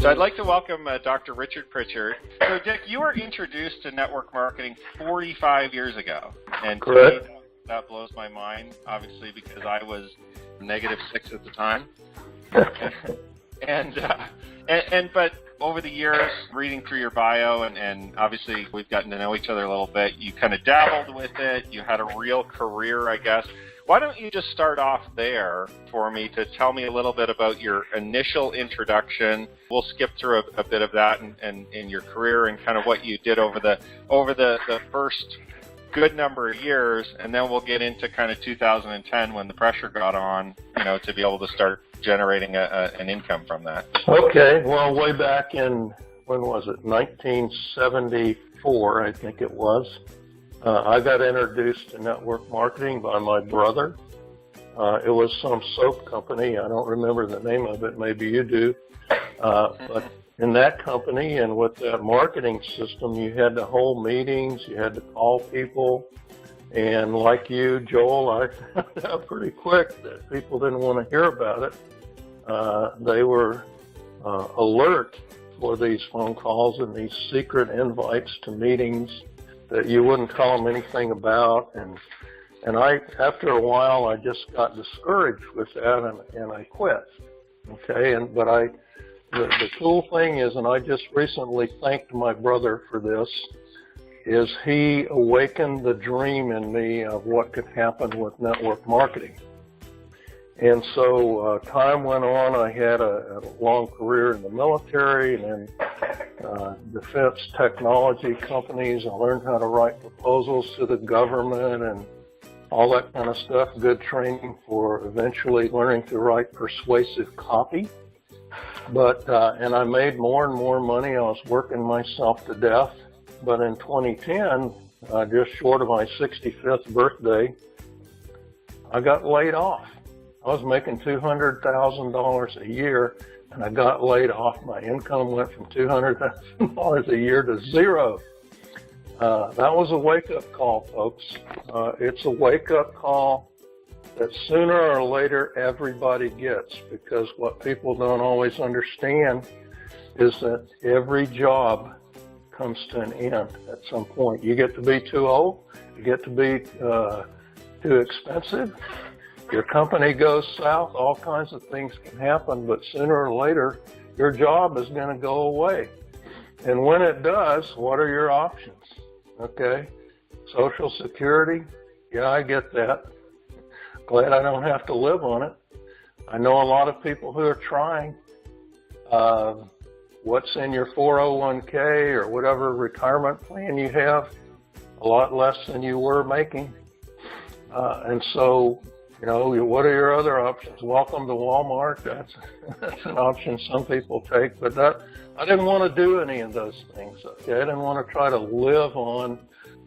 So I'd like to welcome Dr. Richard Pritchard. So Dick, you were introduced to network marketing 45 years ago. And correct. To me, that blows my mind, obviously, because I was -6 at the time. But over the years, reading through your bio, and obviously we've gotten to know each other a little bit, you kind of dabbled with it. You had a real career, I guess. Why don't you just start off there for me to tell me a little bit about your initial introduction? We'll skip through a bit of that and in your career and kind of what you did over the first good number of years, and then we'll get into kind of 2010 when the pressure got on, to be able to start generating an income from that. Okay, well, way back in, when was it, 1974, I think it was. I got introduced to network marketing by my brother. It was some soap company. I don't remember the name of it. Maybe you do. But in that company and with that marketing system, you had to hold meetings. You had to call people. And like you, Joel, I found out pretty quick that people didn't want to hear about it. They were alert for these phone calls and these secret invites to meetings that you wouldn't tell them anything about, and I, after a while, I just got discouraged with that, and I quit. Okay, but the cool thing is, and I just recently thanked my brother for this, is he awakened the dream in me of what could happen with network marketing. And so time went on. I had a long career in the military and in defense technology companies. I learned how to write proposals to the government and all that kind of stuff. Good training for eventually learning to write persuasive copy. But and I made more and more money. I was working myself to death. But in 2010, just short of my 65th birthday, I got laid off. I was making $200,000 a year, and I got laid off. My income went from $200,000 a year to zero. That was a wake-up call, folks. It's a wake-up call that sooner or later everybody gets, because what people don't always understand is that every job comes to an end at some point. You get to be too old, you get to be too expensive, your company goes south, all kinds of things can happen, but sooner or later, your job is going to go away. And when it does, what are your options? Okay, Social Security, yeah, I get that. Glad I don't have to live on it. I know a lot of people who are trying. What's in your 401k or whatever retirement plan you have, a lot less than you were making. And so, what are your other options? Welcome to Walmart. That's an option some people take, but I didn't want to do any of those things. Okay? I didn't want to try to live on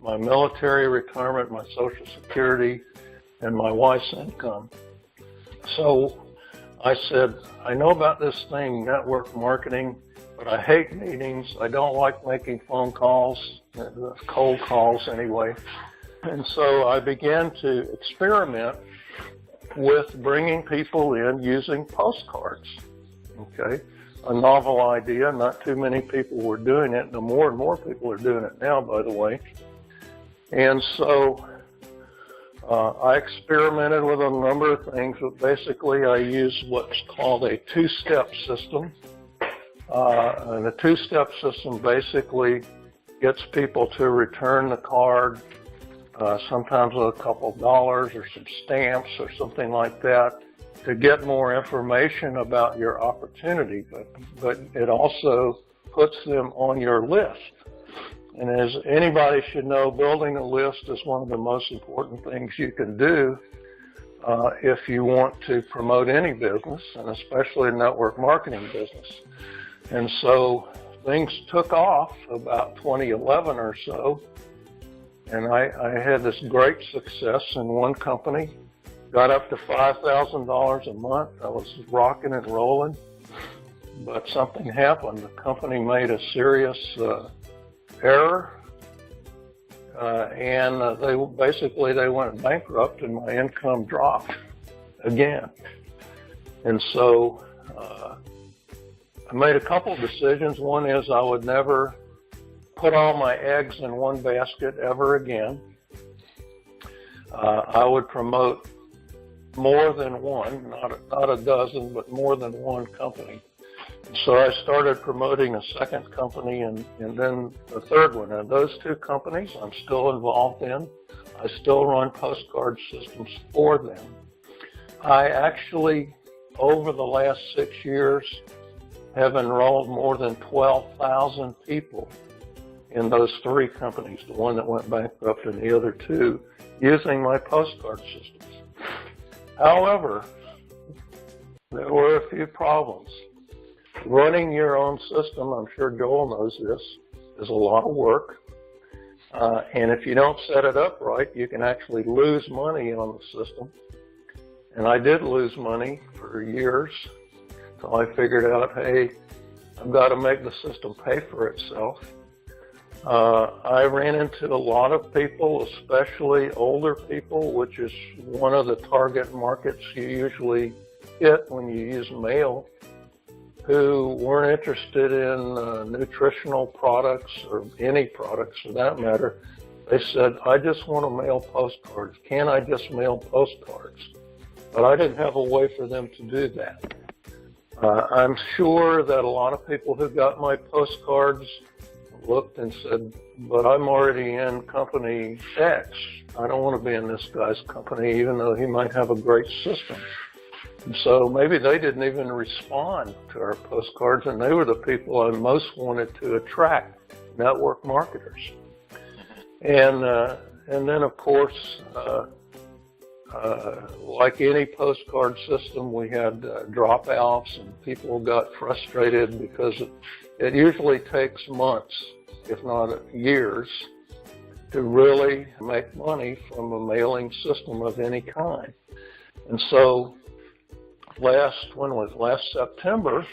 my military retirement, my Social Security, and my wife's income. So I said, I know about this thing, network marketing, but I hate meetings. I don't like making phone calls, cold calls anyway. And so I began to experiment with bringing people in using postcards. Okay, a novel idea. Not too many people were doing it. And more and more people are doing it now, by the way. And so I experimented with a number of things, but basically I used what's called a two-step system. And the two-step system basically gets people to return the card, sometimes with a couple of dollars or some stamps or something like that, to get more information about your opportunity, but it also puts them on your list. And as anybody should know, building a list is one of the most important things you can do if you want to promote any business, and especially a network marketing business. And so things took off about 2011 or so, and I had this great success in one company, got up to $5,000 a month. I was rocking and rolling, but something happened. The company made a serious error, and they went bankrupt, and my income dropped again. And so I made a couple of decisions. One is I would never put all my eggs in one basket ever again. I would promote more than one, not a dozen, but more than one company. So I started promoting a second company and then a third one. And those two companies I'm still involved in. I still run postcard systems for them. I actually, over the last 6 years, have enrolled more than 12,000 people in those three companies, the one that went bankrupt and the other two, using my postcard systems. However, there were a few problems. Running your own system, I'm sure Joel knows this, is a lot of work. And if you don't set it up right, you can actually lose money on the system. And I did lose money for years until I figured out, hey, I've got to make the system pay for itself. I ran into a lot of people, especially older people, which is one of the target markets you usually hit when you use mail, who weren't interested in nutritional products or any products for that matter. They said, I just want to mail postcards. Can I just mail postcards? But I didn't have a way for them to do that. I'm sure that a lot of people who got my postcards looked and said, but I'm already in company X. I don't want to be in this guy's company, even though he might have a great system. And so maybe they didn't even respond to our postcards, and they were the people I most wanted to attract, network marketers. And then, of course, like any postcard system, we had dropouts, and people got frustrated because it usually takes months, if not years, to really make money from a mailing system of any kind. And so last September,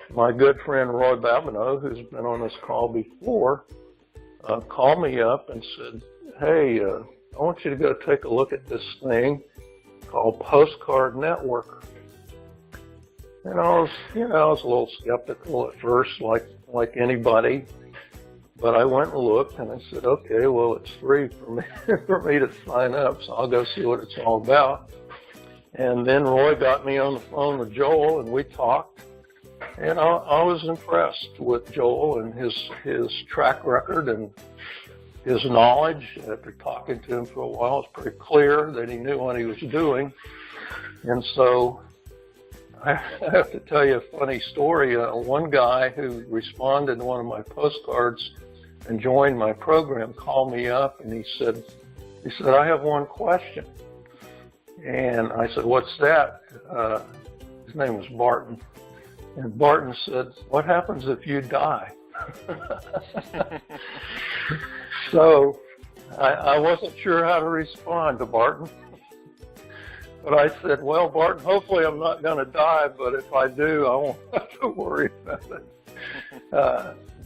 my good friend Roy Babineau, who's been on this call before, called me up and said, hey, I want you to go take a look at this thing called Postcard Networker. And I was a little skeptical at first, like anybody. But I went and looked, and I said, okay, well, it's free for me to sign up, so I'll go see what it's all about. And then Roy got me on the phone with Joel, and we talked. And I was impressed with Joel and his track record and his knowledge. After talking to him for a while, it's pretty clear that he knew what he was doing. And so I have to tell you a funny story. One guy who responded to one of my postcards and joined my program called me up, and he said, I have one question. And I said, what's that? His name was Barton. And Barton said, what happens if you die? So I wasn't sure how to respond to Barton. But I said, well, Barton, hopefully I'm not going to die, but if I do, I won't have to worry about it.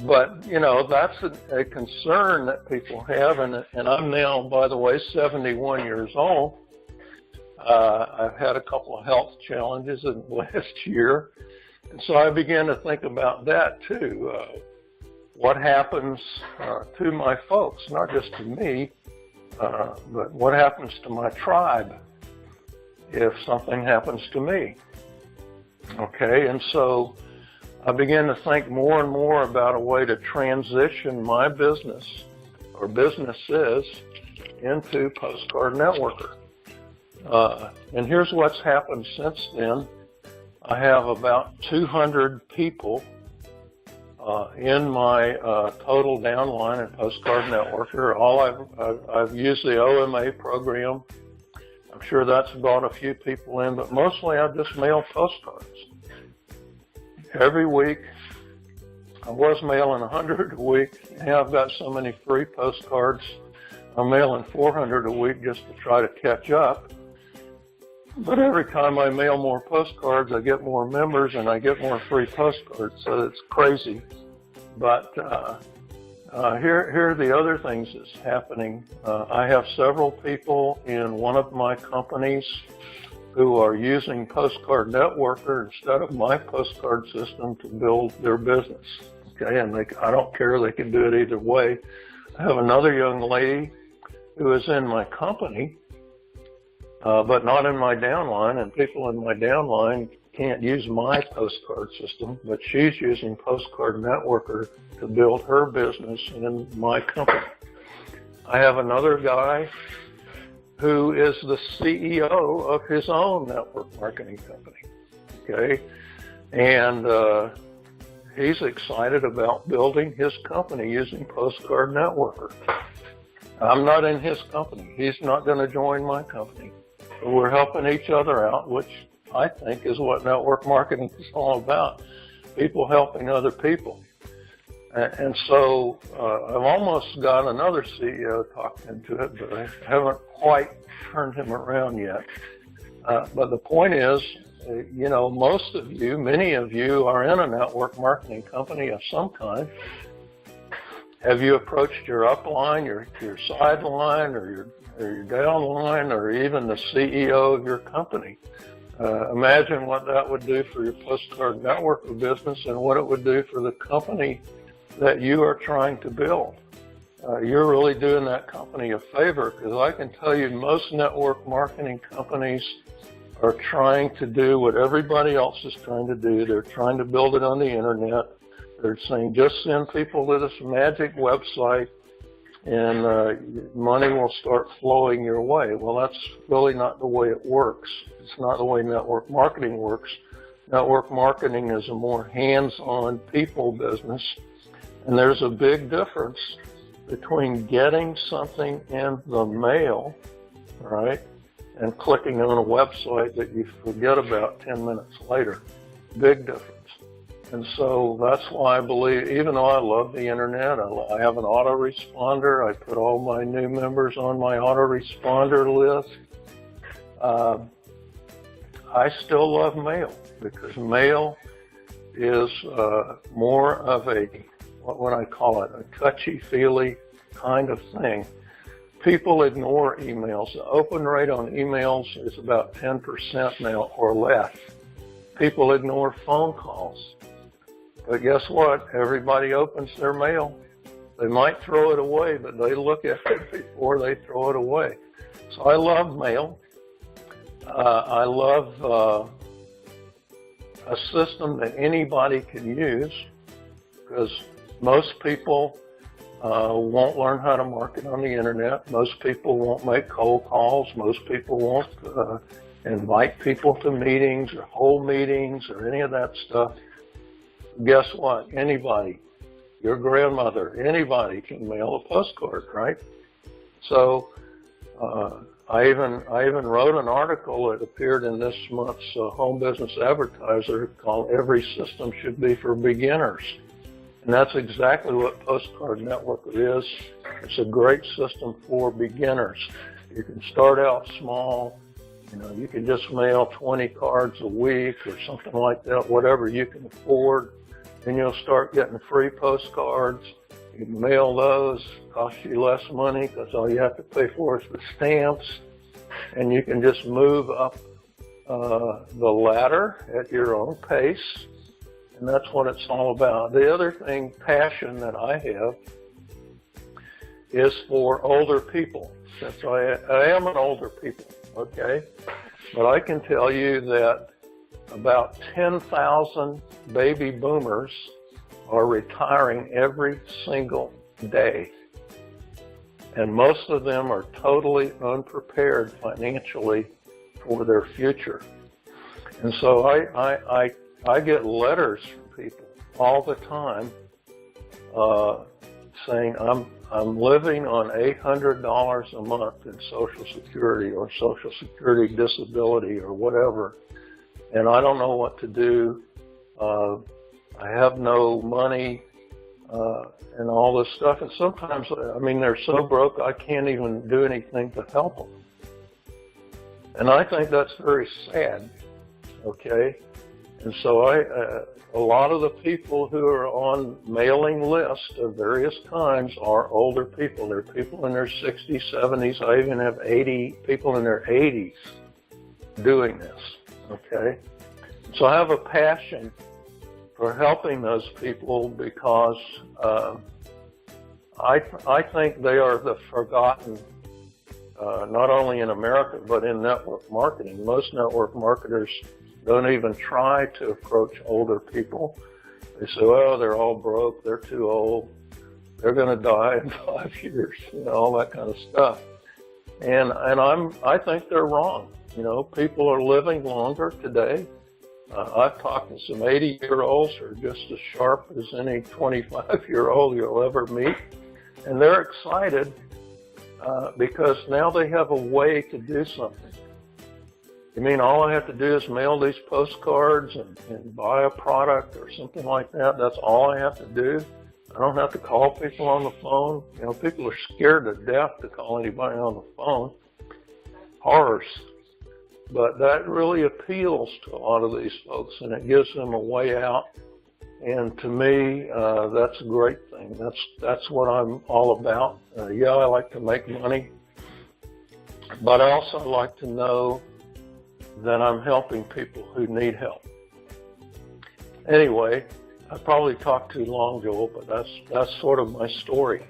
But, that's a concern that people have. And I'm now, by the way, 71 years old. I've had a couple of health challenges in the last year. And so I began to think about that, too. What happens to my folks, not just to me, but what happens to my tribe if something happens to me? Okay, and so I began to think more and more about a way to transition my business, or businesses, into Postcard Networker. And here's what's happened since then. I have about 200 people in my total downline and Postcard Networker. I've used the OMA program. I'm sure that's brought a few people in, but mostly I just mail postcards. Every week, I was mailing 100 a week. Now I've got so many free postcards. I'm mailing 400 a week just to try to catch up. But every time I mail more postcards, I get more members and I get more free postcards, so it's crazy. But here are the other things that's happening. I have several people in one of my companies who are using Postcard Networker instead of my postcard system to build their business. Okay, and I don't care, they can do it either way. I have another young lady who is in my company, but not in my downline, and people in my downline can't use my postcard system, but she's using Postcard Networker to build her business in my company. I have another guy who is the CEO of his own network marketing company, okay? And he's excited about building his company using Postcard Networker. I'm not in his company. He's not going to join my company. But we're helping each other out, which I think is what network marketing is all about, people helping other people. And so I've almost got another CEO talked into it, but I haven't quite turned him around yet. But the point is, you know, most of you, many of you are in a network marketing company of some kind. Have you approached your upline, your sideline, or your downline, or even the CEO of your company? Imagine what that would do for your Postcard Networker business and what it would do for the company that you are trying to build. You're really doing that company a favor, because I can tell you most network marketing companies are trying to do what everybody else is trying to do. They're trying to build it on the internet. They're saying just send people to this magic website and money will start flowing your way. Well, that's really not the way it works. It's not the way network marketing works. Network marketing is a more hands-on people business. And there's a big difference between getting something in the mail, right, and clicking on a website that you forget about 10 minutes later. Big difference. And so that's why I believe, even though I love the internet, I have an autoresponder. I put all my new members on my autoresponder list. I still love mail, because mail is more of a, what would I call it, a touchy-feely kind of thing. People ignore emails. The open rate on emails is about 10% now or less. People ignore phone calls. But guess what? Everybody opens their mail. They might throw it away, but they look at it before they throw it away. So I love mail. I love a system that anybody can use, because most people won't learn how to market on the internet. Most people won't make cold calls. Most people won't invite people to meetings or hold meetings or any of that stuff. Guess what? Anybody, your grandmother, anybody can mail a postcard, right? So I even wrote an article that appeared in this month's Home Business Advertiser called "Every System Should Be for Beginners." And that's exactly what Postcard Networker is. It's a great system for beginners. You can start out small. You know, you can just mail 20 cards a week or something like that, whatever you can afford. Then you'll start getting free postcards. You can mail those, cost you less money because all you have to pay for is the stamps. And you can just move up the ladder at your own pace. And that's what it's all about. The other thing, passion that I have, is for older people. Since I am an older people, okay? But I can tell you that about 10,000 baby boomers are retiring every single day. And most of them are totally unprepared financially for their future. And so I get letters from people all the time saying, I'm living on $800 a month in Social Security or Social Security disability or whatever, and I don't know what to do. I have no money and all this stuff. And sometimes, I mean, they're so broke I can't even do anything to help them. And I think that's very sad, okay? And so a lot of the people who are on mailing lists of various kinds are older people. They're people in their 60s, 70s. I even have people in their 80s. doing this, okay? So I have a passion for helping those people because I think they are the forgotten, not only in America, but in network marketing. Most network marketers don't even try to approach older people. They say, well, they're all broke, they're too old, they're going to die in 5 years, all that kind of stuff. And I think they're wrong. People are living longer today. I've talked to some 80-year-olds who are just as sharp as any 25-year-old you'll ever meet. And they're excited because now they have a way to do something. You mean all I have to do is mail these postcards and buy a product or something like that? That's all I have to do? I don't have to call people on the phone? People are scared to death to call anybody on the phone. Horrors. But that really appeals to a lot of these folks, and it gives them a way out. And to me, that's a great thing. That's what I'm all about. Yeah, I like to make money, but I also like to know that I'm helping people who need help. Anyway, I probably talked too long, Joel, but that's sort of my story.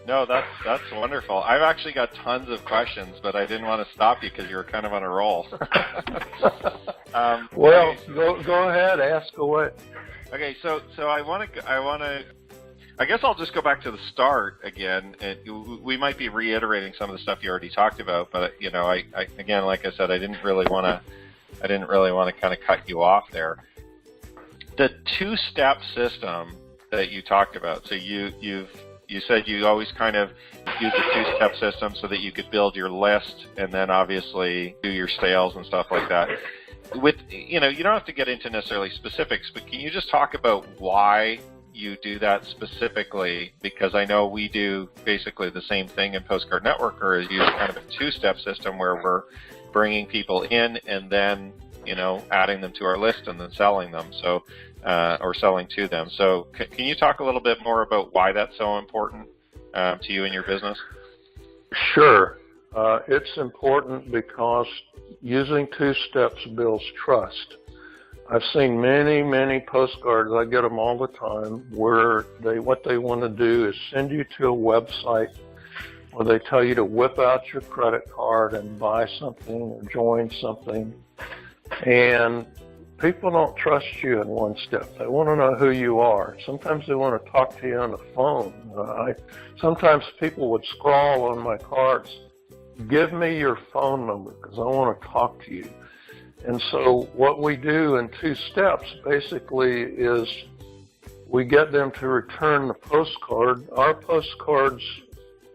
No, that's wonderful. I've actually got tons of questions, but I didn't want to stop you because you were kind of on a roll. Well, go ahead, ask away. Okay, so I guess I'll just go back to the start again, and we might be reiterating some of the stuff you already talked about, but I again, like I said, I didn't really want to kind of cut you off there. The two-step system that you talked about. So you said you always kind of use a two-step system so that you could build your list and then obviously do your sales and stuff like that. You don't have to get into necessarily specifics, but can you just talk about why you do that specifically? Because I know we do basically the same thing in Postcard Networker, is use kind of a two-step system where we're bringing people in and then adding them to our list and then selling them. So or selling to them. So can you talk a little bit more about why that's so important to you and your business? Sure. It's important because using two steps builds trust. I've seen many postcards, I get them all the time, where what they want to do is send you to a website where they tell you to whip out your credit card and buy something or join something. And people don't trust you in one step. They want to know who you are. Sometimes they want to talk to you on the phone. Sometimes people would scrawl on my cards, give me your phone number because I want to talk to you. And so what we do in two steps basically is we get them to return the postcard. Our postcards,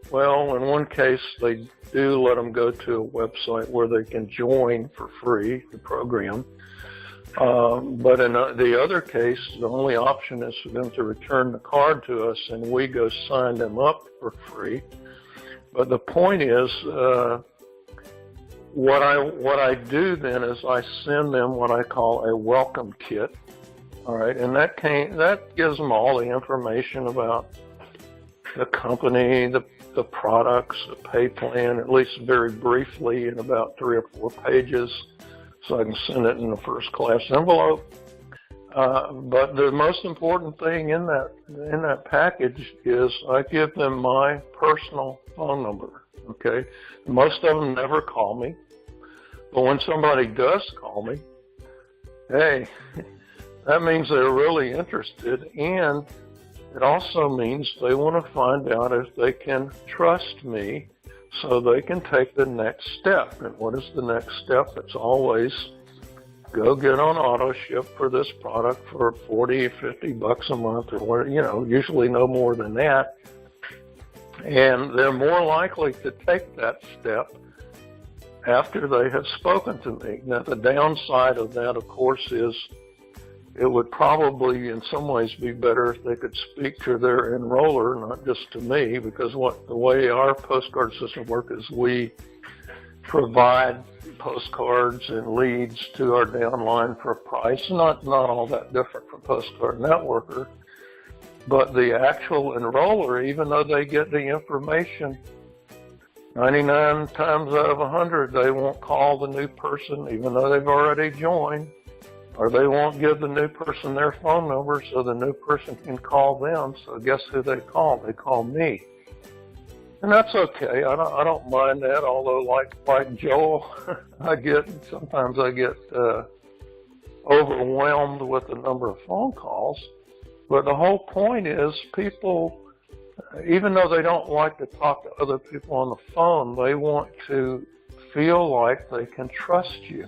well, in one case, they do let them go to a website where they can join for free the program. But in the other case, the only option is for them to return the card to us, and we go sign them up for free. But the point is, what I do then is I send them what I call a welcome kit. All right, and that gives them all the information about the company, the products, the pay plan, at least very briefly in about 3 or 4 pages, so I can send it in a first-class envelope. But the most important thing in that package is I give them my personal phone number. Okay, most of them never call me, but when somebody does call me, hey, that means they're really interested, and it also means they want to find out if they can trust me so they can take the next step. And what is the next step? It's always go get on auto ship for this product for $40, $50 a month, or what, usually no more than that. And they're more likely to take that step after they have spoken to me. Now, the downside of that, of course, is it would probably in some ways be better if they could speak to their enroller, not just to me, because the way our postcard system works is we provide postcards and leads to our downline for a price. Not all that different from Postcard Networker. But the actual enroller, even though they get the information 99 times out of 100, they won't call the new person even though they've already joined, or they won't give the new person their phone number so the new person can call them. So guess who they call? They call me. And that's okay. I don't mind that, although like Joel, sometimes I get overwhelmed with the number of phone calls. But the whole point is people, even though they don't like to talk to other people on the phone, they want to feel like they can trust you.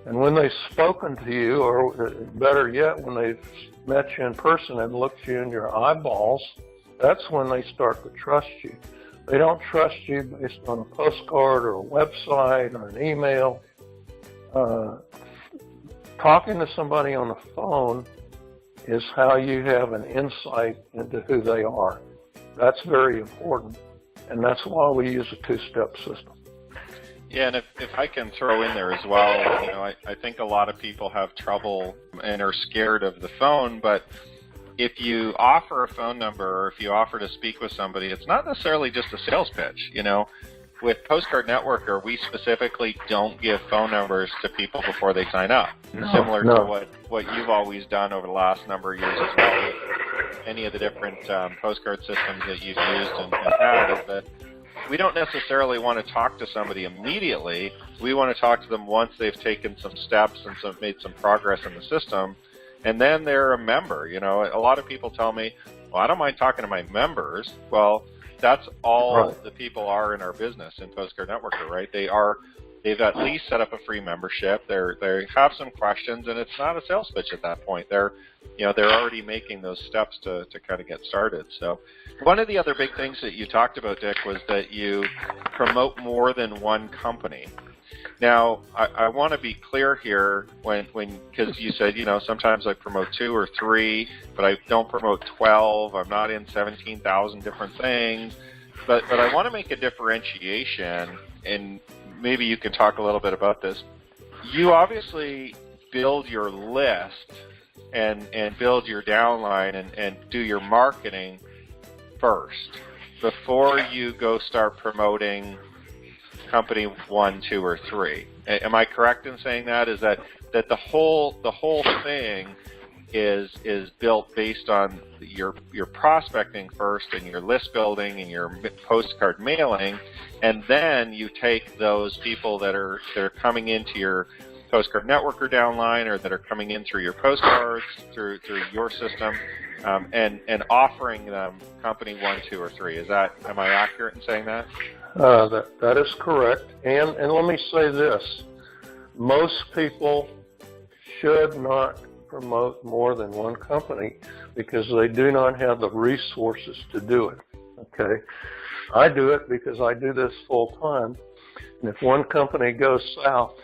And when they've spoken to you, or better yet, when they've met you in person and looked you in your eyeballs, that's when they start to trust you. They don't trust you based on a postcard or a website or an email. Talking to somebody on the phone is how you have an insight into who they are. That's very important, and that's why we use a two-step system. Yeah, and if I can throw in there as well, I think a lot of people have trouble and are scared of the phone, but if you offer a phone number or if you offer to speak with somebody, it's not necessarily just a sales pitch. With Postcard Networker, we specifically don't give phone numbers to people before they sign up. Similar to what you've always done over the last number of years as well with any of the different postcard systems that you've used and had, is that we don't necessarily want to talk to somebody immediately. We want to talk to them once they've taken some steps and made some progress in the system, and then they're a member. A lot of people tell me, well, I don't mind talking to my members. Well, that's all the people are in our business in Postcard Networker, right? They've at least set up a free membership. They have some questions, and it's not a sales pitch at that point. They're already making those steps to kind of get started. So one of the other big things that you talked about, Dick, was that you promote more than one company. Now, I want to be clear here because you said, sometimes I promote 2 or 3, but I don't promote 12. I'm not in 17,000 different things. But I want to make a differentiation, and maybe you can talk a little bit about this. You obviously build your list and build your downline and do your marketing first before you go start promoting company 1, 2, or 3. Am I correct in saying that? Is that the whole thing is built based on your prospecting first and your list building and your postcard mailing, and then you take those people that are coming into your Postcard Networker downline or that are coming in through your postcards through your system, and offering them company 1, 2, or 3. Am I accurate in saying that? That is correct. And let me say this. Most people should not promote more than one company because they do not have the resources to do it. Okay? I do it because I do this full time. And if one company goes south,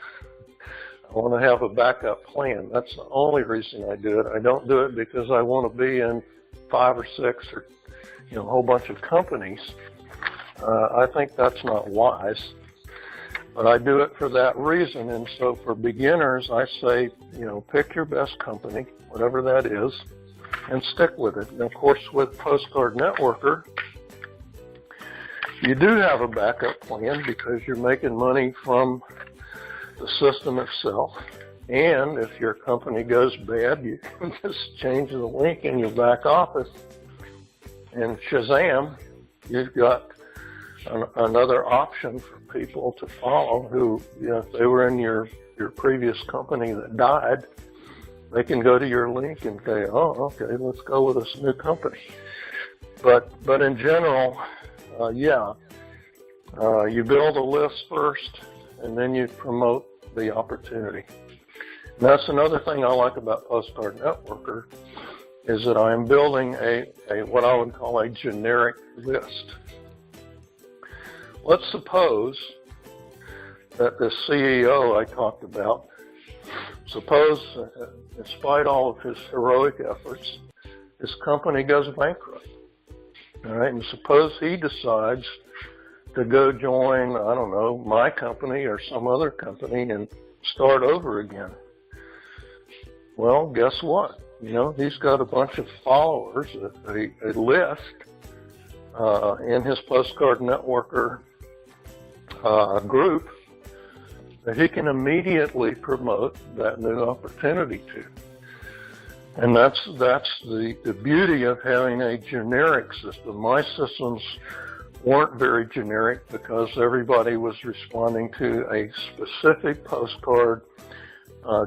I want to have a backup plan. That's the only reason I do it. I don't do it because I want to be in 5 or 6 or a whole bunch of companies. I think that's not wise, but I do it for that reason. And so for beginners, I say, pick your best company, whatever that is, and stick with it. And of course, with Postcard Networker, you do have a backup plan because you're making money from the system itself. And if your company goes bad, you can just change the link in your back office, and shazam, you've got another option for people to follow who, if they were in your previous company that died, they can go to your link and say, oh, okay, let's go with this new company. But in general, you build a list first, and then you promote the opportunity. And that's another thing I like about Postcard Networker, is that I am building a what I would call a generic list. Let's suppose that the CEO I talked about, despite all of his heroic efforts, his company goes bankrupt. All right, and suppose he decides to go join, I don't know, my company or some other company and start over again. Well, guess what? He's got a bunch of followers, a list in his Postcard Networker group that he can immediately promote that new opportunity to. And that's the beauty of having a generic system. My systems weren't very generic because everybody was responding to a specific postcard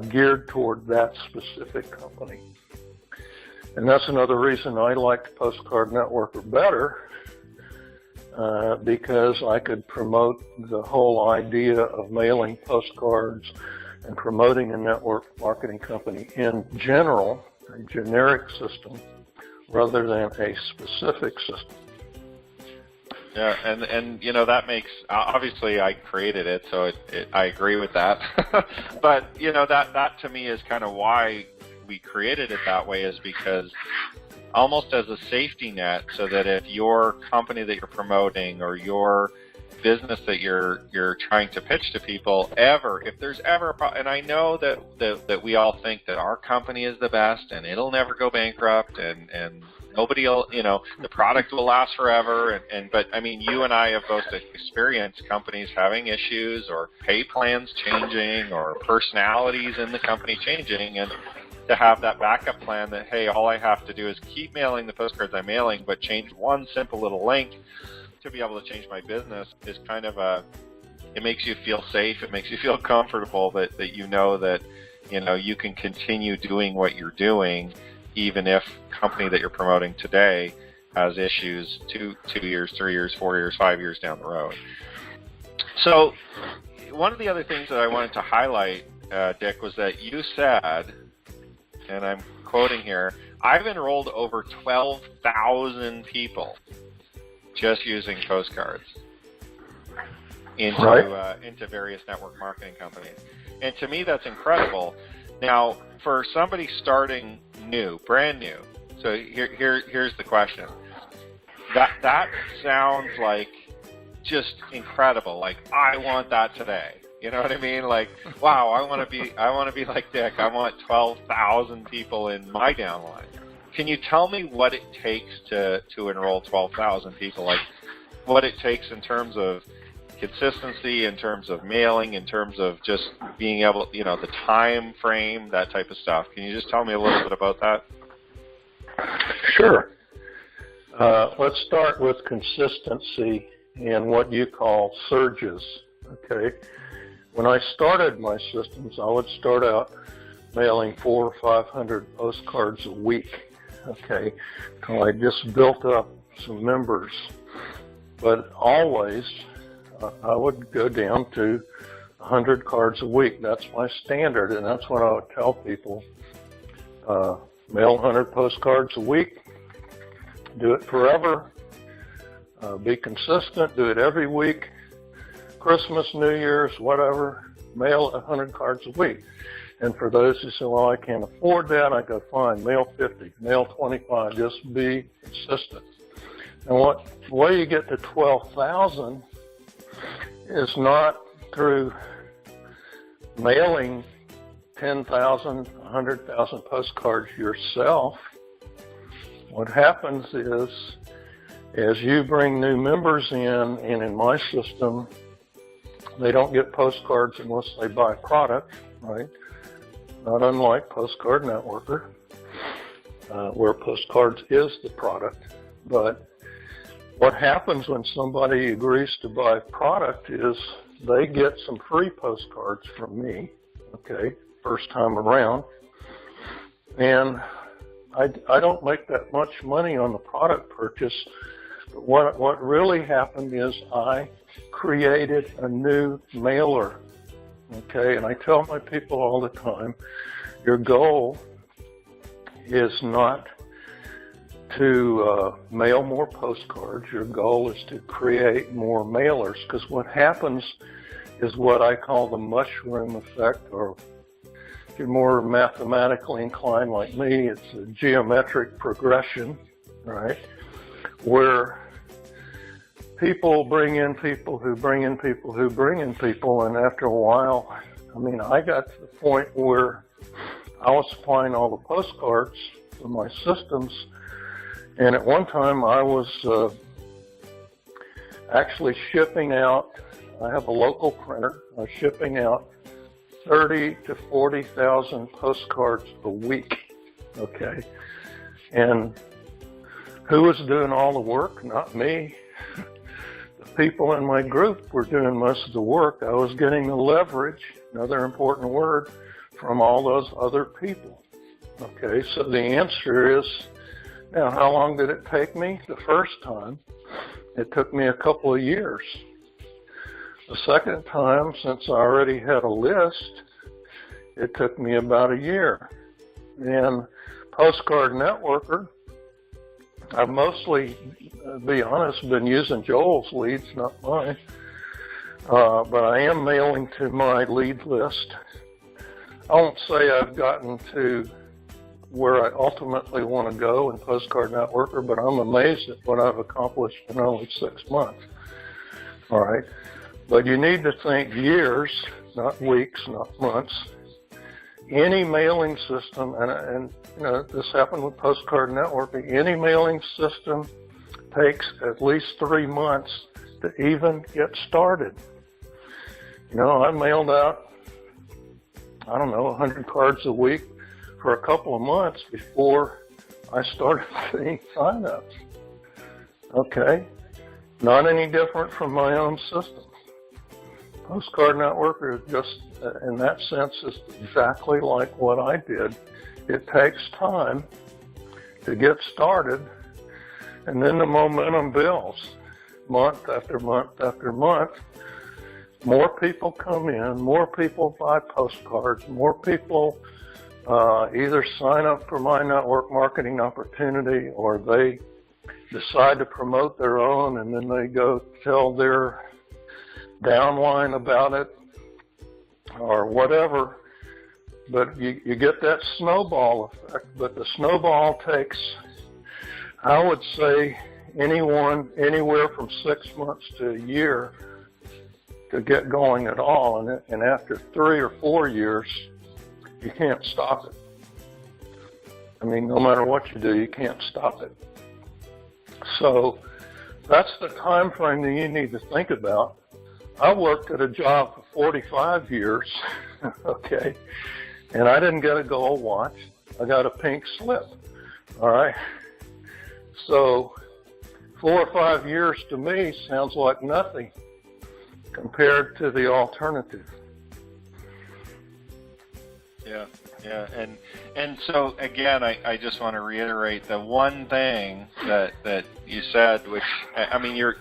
geared toward that specific company. And that's another reason I liked Postcard Networker better, because I could promote the whole idea of mailing postcards and promoting a network marketing company in general, a generic system, rather than a specific system. Yeah, and you know, that makes, obviously I created it, so I agree with that. But, you know, that to me is kind of why we created it that way, is because almost as a safety net, so that if your company that you're promoting or your business that you're trying to pitch to people, if there's ever a problem, and I know that we all think that our company is the best and it'll never go bankrupt and nobody will, you know, the product will last forever, but I mean, you and I have both experienced companies having issues or pay plans changing or personalities in the company changing, and to have that backup plan that, hey, all I have to do is keep mailing the postcards I'm mailing, but change one simple little link to be able to change my business is kind of it makes you feel safe. It makes you feel comfortable that you know that, you know, you can continue doing what you're doing, even if company that you're promoting today has issues 2 years, 3 years, 4 years, 5 years down the road. So one of the other things that I wanted to highlight, Dick, was that you said, and I'm quoting here, I've enrolled over 12,000 people just using postcards into various network marketing companies. And to me, that's incredible. Now, for somebody starting new, brand new, so here's the question. That sounds like just incredible. Like, I want that today. You know what I mean? Like, wow, I want to be like Dick. I want 12,000 people in my downline. Can you tell me what it takes to enroll 12,000 people? Like, what it takes in terms of consistency, in terms of mailing, in terms of just being able, you know, the time frame, that type of stuff. Can you just tell me a little bit about that? Sure. Let's start with consistency and what you call surges. Okay. When I started my systems, I would start out mailing 400 or 500 postcards a week. Okay, so I just built up some members, but always I would go down to 100 cards a week. That's my standard, and that's what I would tell people. Mail 100 postcards a week, do it forever, be consistent, do it every week, Christmas, New Year's, whatever, mail 100 cards a week. And for those who say, well, I can't afford that, I go, fine, mail 50, mail 25, just be consistent. And the way you get to 12,000 is not through mailing 10,000, 100,000 postcards yourself. What happens is, as you bring new members in, and in my system, they don't get postcards unless they buy product, right? Not unlike Postcard Networker, where postcards is the product. But what happens when somebody agrees to buy product is they get some free postcards from me, okay, first time around. And I don't make that much money on the product purchase. But what really happened is I created a new mailer. Okay, and I tell my people all the time, your goal is not to mail more postcards. Your goal is to create more mailers, because what happens is what I call the mushroom effect, or if you're more mathematically inclined like me, it's a geometric progression, right, where people bring in people who bring in people who bring in people, and after a while, I mean, I got to the point where I was supplying all the postcards for my systems, and at one time I was actually shipping out I have a local printer. I was shipping out 30 to 40,000 postcards a week, okay? And who was doing all the work? Not me. The people in my group were doing most of the work. I was getting the leverage, another important word, from all those other people. Okay, so the answer is, now how long did it take me? The first time, it took me a couple of years. The second time, since I already had a list, it took me about a year. And Postcard Networker, I've mostly, to be honest, been using Joel's leads, not mine. But I am mailing to my lead list. I won't say I've gotten to where I ultimately want to go in Postcard Networker, but I'm amazed at what I've accomplished in only 6 months. All right. But you need to think years, not weeks, not months. Any mailing system, and you know, this happened with Postcard Networking, any mailing system takes at least 3 months to even get started. You know, I mailed out, I don't know, 100 cards a week for a couple of months before I started seeing sign-ups. Okay? Not any different from my own system. Postcard Networker is just, in that sense, is exactly like what I did. It takes time to get started, and then the momentum builds. Month after month after month, more people come in, more people buy postcards, more people either sign up for my network marketing opportunity, or they decide to promote their own, and then they go tell their downline about it or whatever. But you get that snowball effect. But the snowball takes, I would say, anywhere from 6 months to a year to get going at all. And after 3 or 4 years, you can't stop it. I mean, no matter what you do, you can't stop it. So that's the time frame that you need to think about. I worked at a job for 45 years, okay, and I didn't get a gold watch. I got a pink slip, all right? So 4 or 5 years to me sounds like nothing compared to the alternative. Yeah, and so again, I just want to reiterate the one thing that you said, which, I mean, you're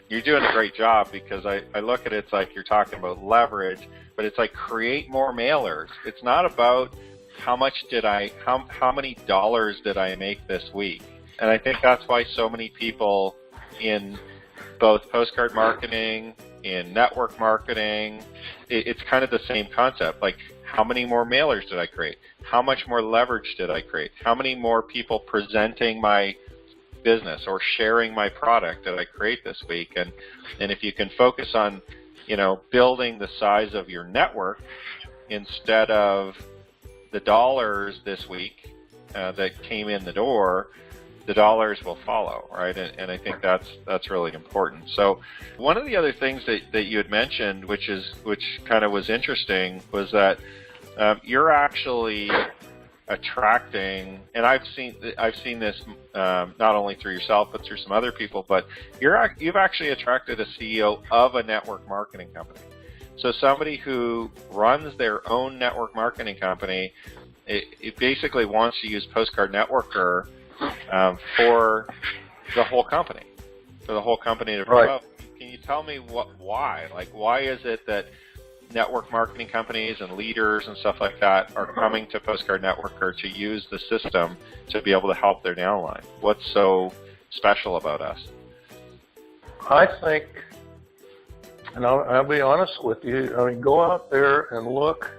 doing a great job, because I look at it, it's like you're talking about leverage, but it's like create more mailers. It's not about how many dollars did I make this week. And I think that's why so many people in both postcard marketing, in network marketing, it's kind of the same concept. Like, how many more mailers did I create? How much more leverage did I create? How many more people presenting my business or sharing my product that I create this week? And if you can focus on, you know, building the size of your network instead of the dollars this week that came in the door, the dollars will follow, right? And I think that's really important. So one of the other things that you had mentioned, which kind of was interesting, was that you're actually attracting, and I've seen this not only through yourself but through some other people, but you've actually attracted a CEO of a network marketing company. So somebody who runs their own network marketing company, it basically wants to use Postcard Networker for the whole company, to promote. Right. Can you tell me why? Like, why is it that network marketing companies and leaders and stuff like that are coming to Postcard Networker to use the system to be able to help their downline? What's so special about us? I think, and I'll be honest with you, I mean, go out there and look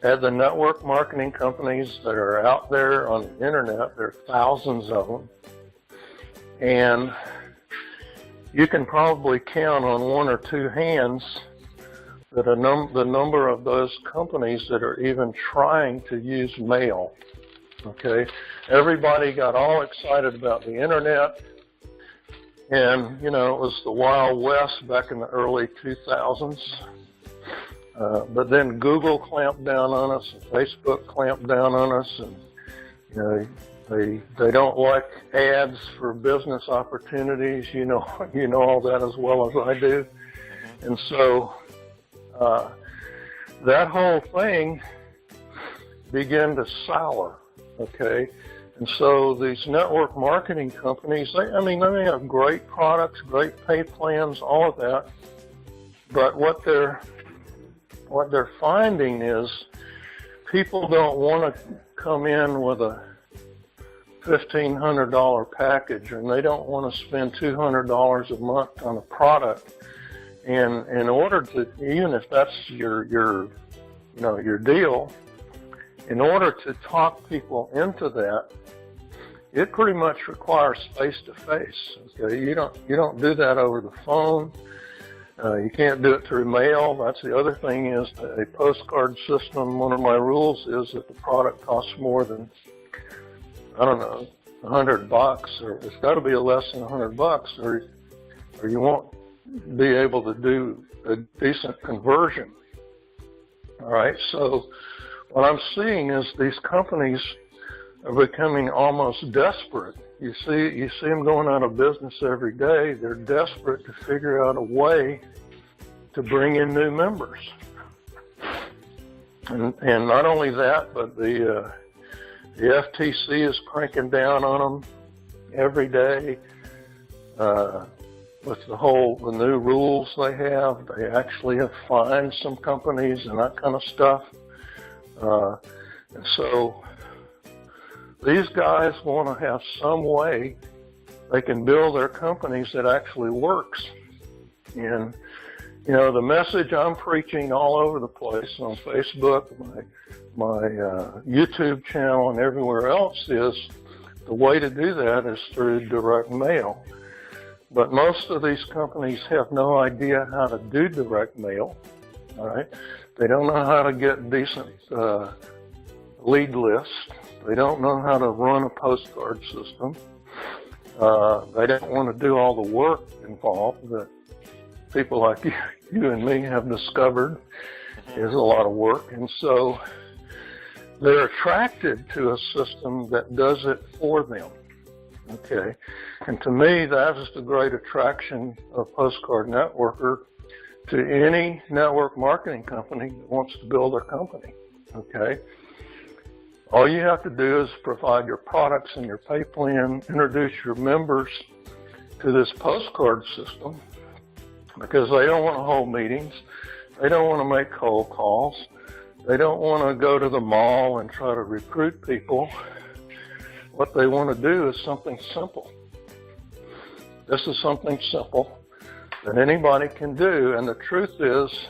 at the network marketing companies that are out there on the internet. There are thousands of them. And you can probably count on 1 or 2 hands that the number of those companies that are even trying to use mail. Okay? Everybody got all excited about the internet. And, you know, it was the Wild West back in the early 2000s. But then Google clamped down on us, and Facebook clamped down on us, and, you know, they don't like ads for business opportunities. You know all that as well as I do. And so that whole thing began to sour, okay? And so these network marketing companies, they may have great products, great pay plans, all of that, but what they're finding is people don't want to come in with a $1,500 package, and they don't want to spend $200 a month on a product. And in order to, even if that's your deal, in order to talk people into that, it pretty much requires face-to-face. Okay, you don't do that over the phone. You can't do it through mail. That's the other thing is a postcard system. One of my rules is that the product costs more than, I don't know, $100, or it's got to be less than $100, or you won't be able to do a decent conversion. All right, so what I'm seeing is these companies are becoming almost desperate. You see them going out of business every day. They're desperate to figure out a way to bring in new members. And not only that, but the FTC is cranking down on them every day. With the new rules they have, they actually have fined some companies and that kind of stuff. And so these guys want to have some way they can build their companies that actually works. And, you know, the message I'm preaching all over the place on Facebook, my YouTube channel, and everywhere else is the way to do that is through direct mail. But most of these companies have no idea how to do direct mail, all right? They don't know how to get decent lead lists. They don't know how to run a postcard system. They don't want to do all the work involved that people like you and me have discovered is a lot of work. And so they're attracted to a system that does it for them. Okay, and to me, that is the great attraction of Postcard Networker to any network marketing company that wants to build a company. Okay, all you have to do is provide your products and your pay plan, introduce your members to this postcard system, because they don't want to hold meetings, they don't want to make cold calls, they don't want to go to the mall and try to recruit people. What they want to do is something simple. This is something simple that anybody can do, and the truth is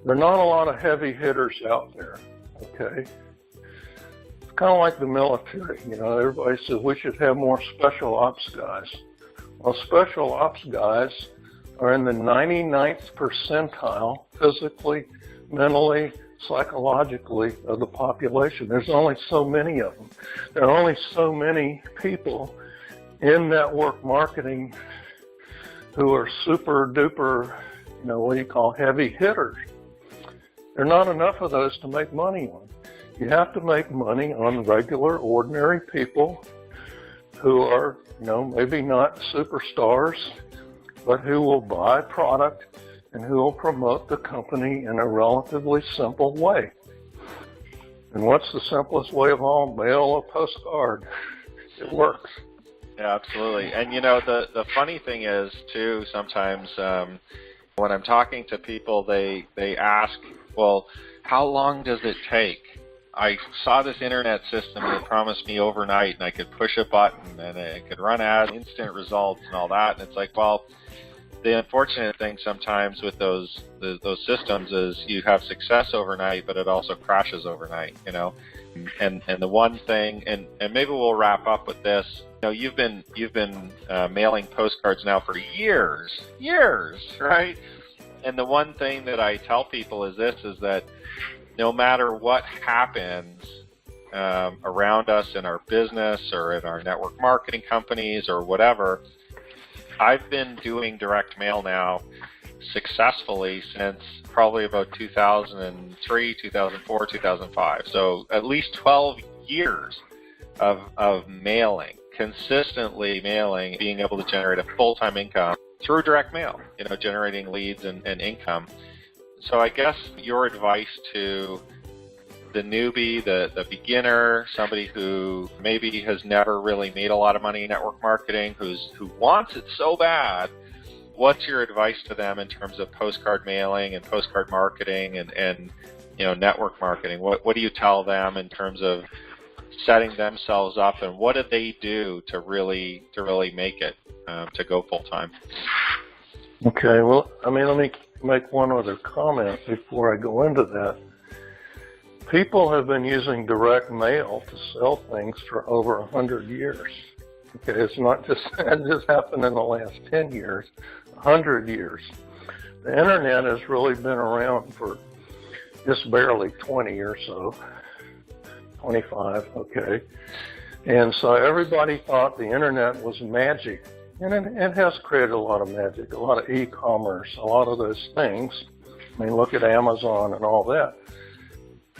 there are not a lot of heavy hitters out there, okay? It's kind of like the military, you know, everybody says we should have more special ops guys. Well, special ops guys are in the 99th percentile physically, mentally, psychologically of the population. There's only so many of them. There are only so many people in network marketing who are super duper, you know, what do you call heavy hitters. There are not enough of those to make money on. You have to make money on regular, ordinary people who are, you know, maybe not superstars, but who will buy product and who will promote the company in a relatively simple way. And what's the simplest way of all? Mail a postcard. It works. Yeah, absolutely. And, you know, the funny thing is, too, sometimes when I'm talking to people, they ask, well, how long does it take? I saw this internet system and it promised me overnight and I could push a button and it could run ads, instant results and all that. And it's like, well, the unfortunate thing sometimes with those systems is you have success overnight, but it also crashes overnight, you know. And the one thing, and maybe we'll wrap up with this. You know, you've been mailing postcards now for years, right? And the one thing that I tell people is this: is that no matter what happens around us in our business or in our network marketing companies or whatever, I've been doing direct mail now successfully since probably about 2003, 2004, 2005. So at least 12 years of mailing, consistently mailing, being able to generate a full-time income through direct mail, generating leads and income. So I guess your advice to the newbie, the beginner, somebody who maybe has never really made a lot of money in network marketing, who wants it so bad, what's your advice to them in terms of postcard mailing and postcard marketing and network marketing? What do you tell them in terms of setting themselves up, and what do they do to really make it to go full time? Okay, well, let me make one other comment before I go into that. People have been using direct mail to sell things for over 100 years. Okay, it's not just happened in the last 10 years, 100 years. The internet has really been around for just barely 20 or so, 25, okay. And so everybody thought the internet was magic. And it has created a lot of magic, a lot of e-commerce, a lot of those things. I mean, look at Amazon and all that.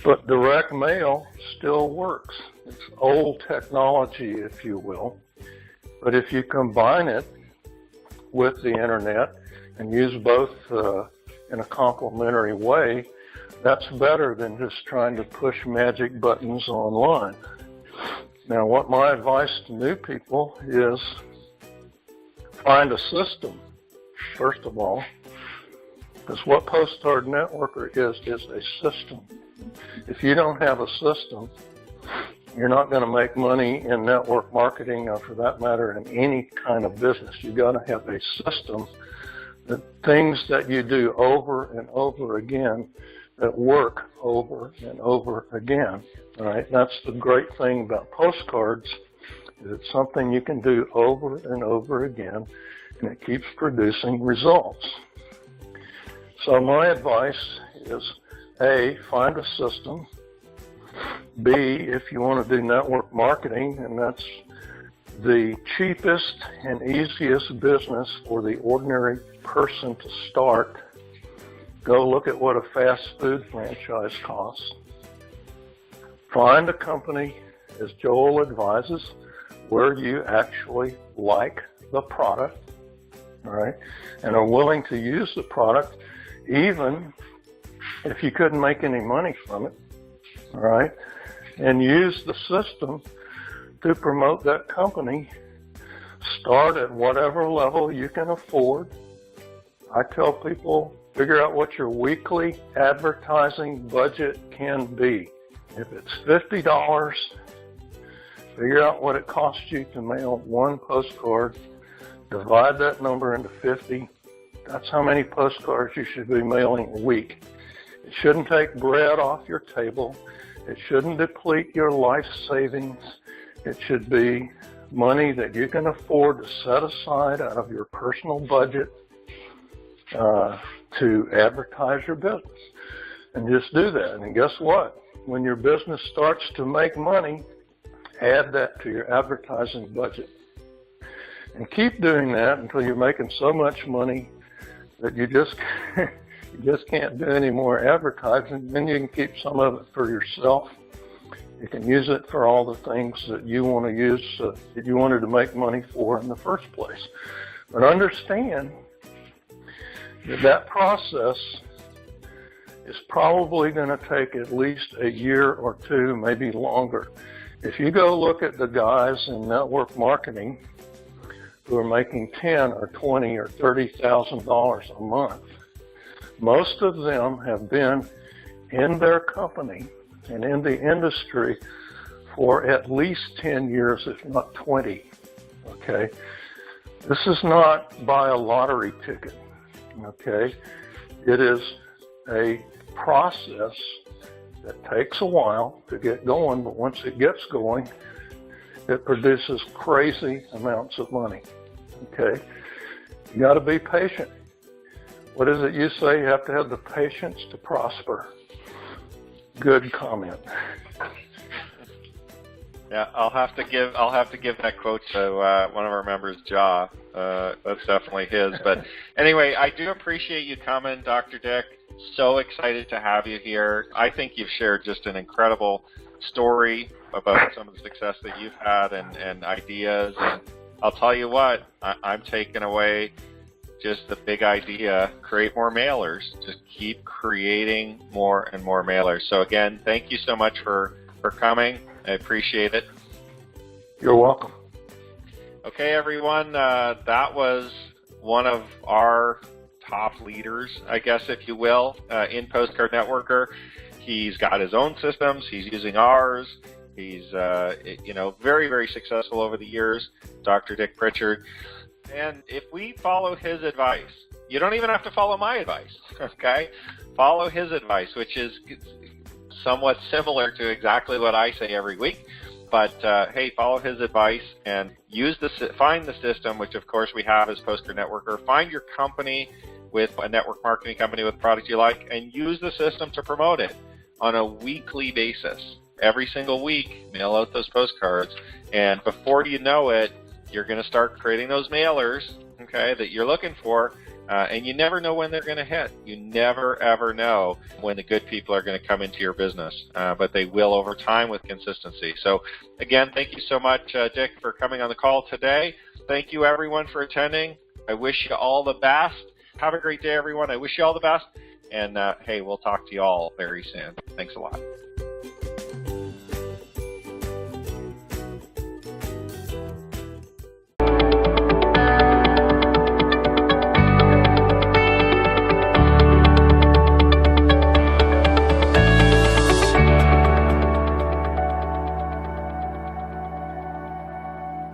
But direct mail still works. It's old technology, if you will. But if you combine it with the internet and use both in a complementary way, that's better than just trying to push magic buttons online. Now, what my advice to new people is, find a system, first of all, because what Postcard Networker is a system. If you don't have a system, you're not going to make money in network marketing, or for that matter, in any kind of business. You've got to have a system, that things that you do over and over again that work over and over again. All right? That's the great thing about postcards. It's something you can do over and over again, and it keeps producing results. So my advice is, A, find a system. B, if you want to do network marketing, and that's the cheapest and easiest business for the ordinary person to start, go look at what a fast food franchise costs. Find a company, as Joel advises, where you actually like the product, all right, and are willing to use the product even if you couldn't make any money from it, all right, and use the system to promote that company. Start at whatever level you can afford. I tell people, figure out what your weekly advertising budget can be. If it's $50, figure out what it costs you to mail one postcard, divide that number into 50. That's how many postcards you should be mailing a week. It shouldn't take bread off your table. It shouldn't deplete your life savings. It should be money that you can afford to set aside out of your personal budget to advertise your business. And just do that. And guess what? When your business starts to make money, add that to your advertising budget. And keep doing that until you're making so much money that you just can't do any more advertising. Then you can keep some of it for yourself. You can use it for all the things that you want to use, that you wanted to make money for in the first place. But understand that that process is probably going to take at least a year or two, maybe longer. If you go look at the guys in network marketing who are making $10,000 or $20,000 or $30,000 a month, most of them have been in their company and in the industry for at least 10 years, if not 20, okay? This is not buy a lottery ticket, okay? It is a process that takes a while to get going, but once it gets going, it produces crazy amounts of money, okay? You got to be patient. What is it you say? You have to have the patience to prosper. Good comment. Yeah, I'll have to give that quote to one of our members, Ja. That's definitely his. But anyway, I do appreciate you coming, Dr. Dick. So excited to have you here. I think you've shared just an incredible story about some of the success that you've had and ideas. And I'll tell you what, I'm taking away just the big idea: create more mailers. Just keep creating more and more mailers. So again, thank you so much for coming. I appreciate it. You're welcome. Okay, everyone, that was one of our top leaders, I guess, if you will, in Postcard Networker. He's got his own systems. He's using ours. He's, very, very successful over the years, Dr. Dick Pritchard. And if we follow his advice, you don't even have to follow my advice, okay? Follow his advice, which is somewhat similar to exactly what I say every week. But, hey, follow his advice and find the system, which, of course, we have as Postcard Networker. Find your company with a network marketing company with a product you like, and use the system to promote it on a weekly basis. Every single week, mail out those postcards. And before you know it, you're going to start creating those mailers, okay, that you're looking for. And you never know when they're going to hit. You never, ever know when the good people are going to come into your business, but they will over time with consistency. So, again, thank you so much, Dick, for coming on the call today. Thank you, everyone, for attending. I wish you all the best. Have a great day, everyone. I wish you all the best. And, hey, we'll talk to you all very soon. Thanks a lot.